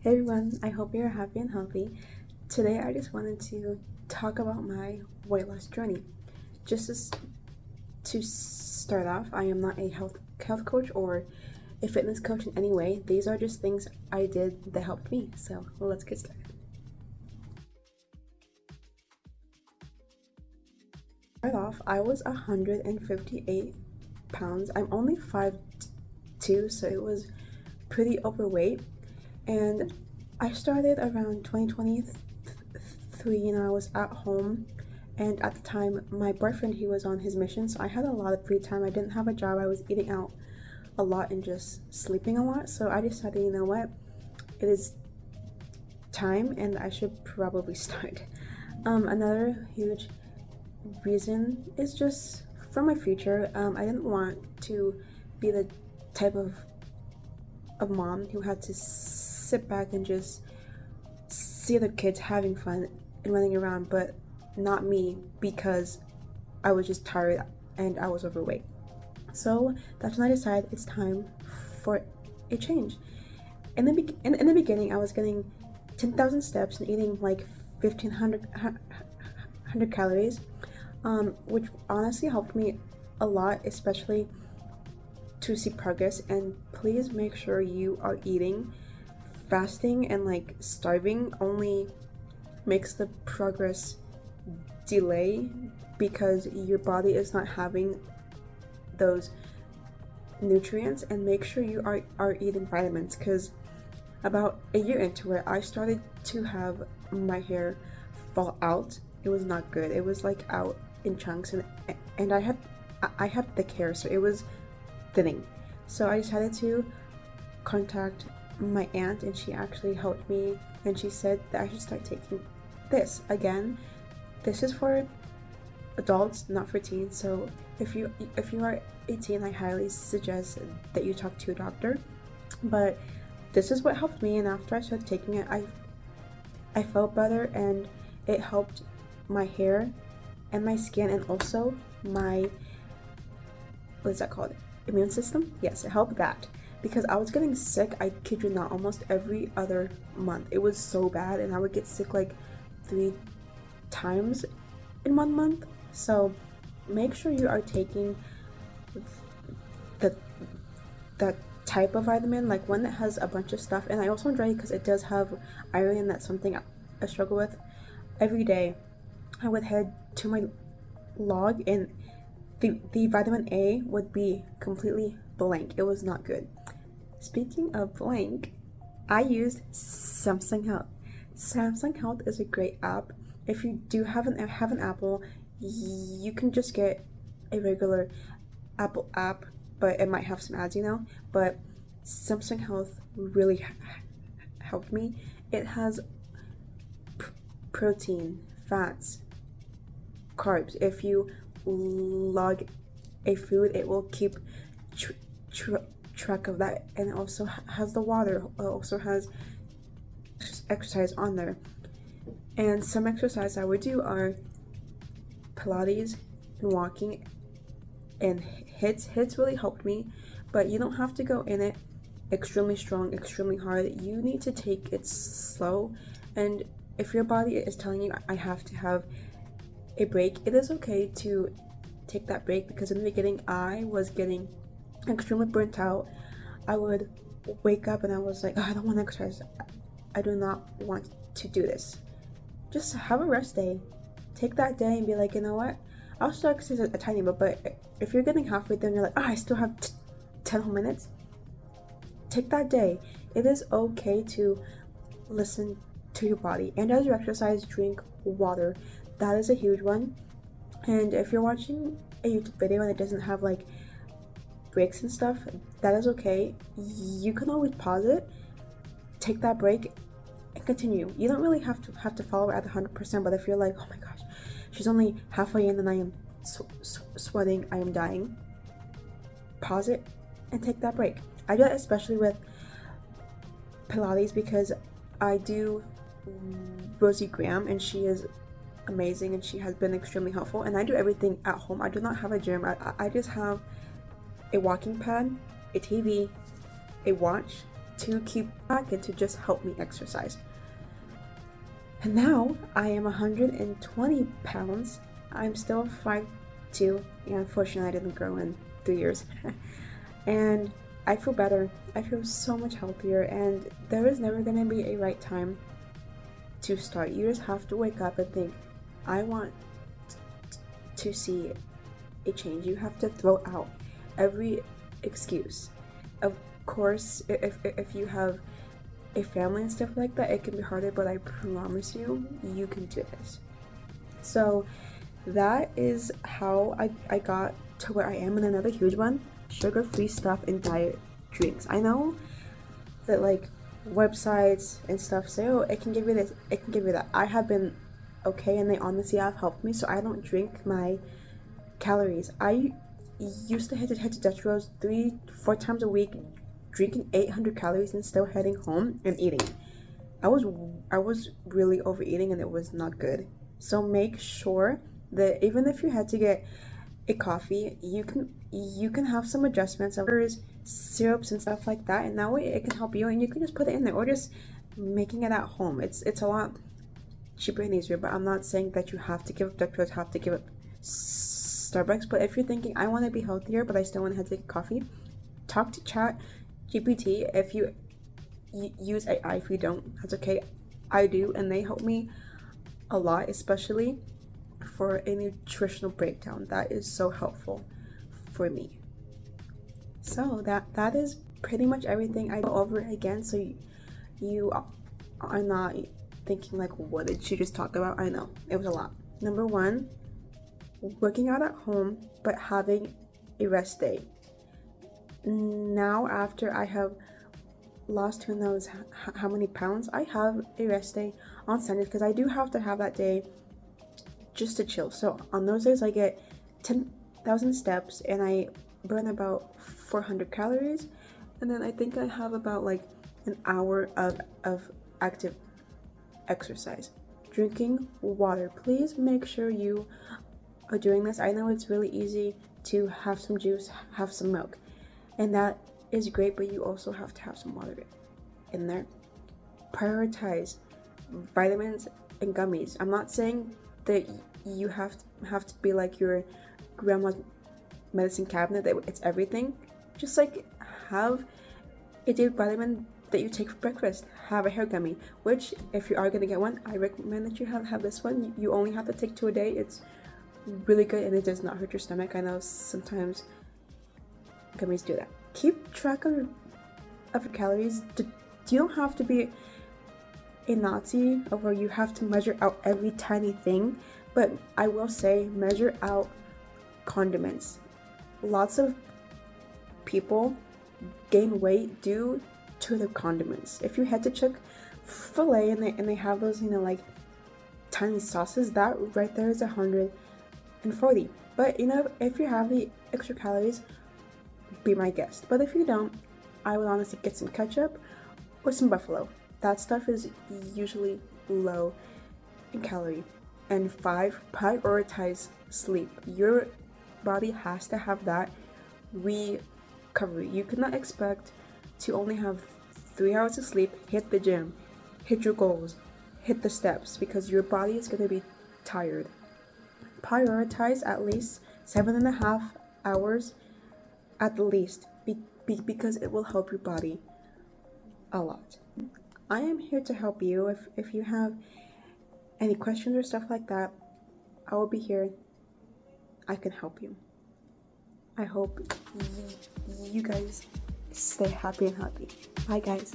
Hey everyone, I hope you're happy and healthy. Today I just wanted to talk about my weight loss journey. To start off, I am not a health coach or a fitness coach in any way. These are just things I did that helped me. So let's get started. Start off, I was 158 pounds. I'm only 5'2", so it was pretty overweight. And I started around 2023, and I was at home. And at the time, my boyfriend, he was on his mission, so I had a lot of free time. I didn't have a job. I was eating out a lot and just sleeping a lot. So I decided, you know what, it is time, and I should probably start. Another huge reason is just for my future. I didn't want to be the type of mom who had to sit back and just see other kids having fun and running around, but not me, because I was just tired and I was overweight. So that's when I decided it's time for a change. In the beginning, I was getting 10,000 steps and eating like 1,500 calories, which honestly helped me a lot, especially to see progress. And please make sure you are eating. Fasting and like starving only makes the progress delay, because your body is not having those nutrients. And make sure you are eating vitamins, because about a year into it, I started to have my hair fall out. It was not good. It was like out in chunks, and I had thick hair, so it was thinning. So I decided to contact my aunt, and she actually helped me, and she said that I should start taking this. Again, this is for adults, not for teens. So if you are 18, I highly suggest that you talk to a doctor. But this is what helped me, and after I started taking it, I felt better, and it helped my hair and my skin, and also my, what is that called, immune system. Yes, it helped that, because I was getting sick, I kid you not, almost every other month. It was so bad, and I would get sick like 3 times in 1 month. So make sure you are taking the that type of vitamin, like one that has a bunch of stuff. And I also enjoy it because it does have iron, and that's something I struggle with. Every day I would head to my log, and the vitamin A would be completely blank. It was not good. Speaking of blank, I used Samsung Health. Samsung Health is a great app. If you do have an Apple, you can just get a regular Apple app, but it might have some ads, But Samsung Health really helped me. It has protein, fats, carbs. If you log a food, it will keep track of that. And it also has the water. It also has exercise on there. And some exercise I would do are Pilates and walking and hits. Hits really helped me, but you don't have to go in it extremely strong, extremely hard. You need to take it slow. And if your body is telling you, I have to have a break, it is okay to take that break, because in the beginning I was getting extremely burnt out. I would wake up and I was like, oh, I don't want to exercise. I do not want to do this. Just have a rest day. Take that day and be like, you know what? I'll still exercise a tiny bit, but if you're getting halfway there and you're like, oh, I still have 10 whole minutes, take that day. It is okay to listen to your body. And as you exercise, drink water. That is a huge one. And if you're watching a YouTube video and it doesn't have like breaks and stuff, that is okay. You can always pause it, take that break, and continue. You don't really have to follow it at 100%, but if you're like, oh my gosh, she's only halfway in and I am sweating, I am dying, pause it and take that break. I do that especially with Pilates, because I do Rosie Graham, and she is amazing, and she has been extremely helpful. And I do everything at home. I do not have a gym. I just have a walking pad, a TV, a watch, to keep back and to just help me exercise. And now I am 120 pounds. I'm still 5'2". Yeah, unfortunately, I didn't grow in 3 years. And I feel better. I feel so much healthier. And there is never going to be a right time to start. You just have to wake up and think, I want to see a change. You have to throw out every excuse. Of course, if you have a family and stuff like that, it can be harder, but I promise you, you can do this. So that is how I got to where I am. And another huge one, sugar-free stuff and diet drinks. I know that like websites and stuff say, oh, it can give you this, it can give you that. I have been okay, and they honestly have helped me, so I don't drink my calories. I used to head to Dutch Bros 3-4 times a week, drinking 800 calories and still heading home and eating. I was really overeating, and it was not good. So make sure that even if you had to get a coffee, you can have some adjustments of syrups and stuff like that, and that way it can help you, and you can just put it in there, or just making it at home. It's a lot cheaper and easier. But I'm not saying that you have to give up Dutch Bros, have to give up Starbucks. But if you're thinking, I want to be healthier but I still want to take coffee, talk to Chat GPT. If you use AI, if you don't, that's okay. I do, and they help me a lot, especially for a nutritional breakdown. That is so helpful for me. So that is pretty much everything. I go over it again, so you are not thinking like, what did she just talk about? I know it was a lot. Number 1, working out at home but having a rest day. Now after I have lost who knows how many pounds, I have a rest day on Sundays, because I do have to have that day just to chill. So on those days I get 10,000 steps and I burn about 400 calories, and then I think I have about like an hour of active exercise. Drinking water. Please make sure you are doing this. I know it's really easy to have some juice, have some milk, and that is great, but you also have to have some water in there. Prioritize vitamins and gummies. I'm not saying that you have to be like your grandma's medicine cabinet, that it's everything. Just like have a daily vitamin that you take for breakfast. Have a hair gummy, which if you are going to get one, I recommend that you have this one. You only have to take 2 a day. It's really good, and it does not hurt your stomach. I know sometimes gummies do that. Keep track of your calories. You don't have to be a Nazi where you have to measure out every tiny thing, but I will say measure out condiments. Lots of people gain weight due to the condiments. If you head to Chick-fil-A and they have those, like tiny sauces, that right there is 140. But if you have the extra calories, be my guest. But if you don't, I would honestly get some ketchup or some buffalo. That stuff is usually low in calorie. And 5, prioritize sleep. Your body has to have that recovery. You cannot expect to only have 3 hours of sleep, hit the gym, hit your goals, hit the steps, because your body is going to be tired. Prioritize at least 7.5 hours at the least, because it will help your body a lot. I am here to help you. If you have any questions or stuff like that, I will be here. I can help you. I hope you guys stay happy and healthy. Bye, guys.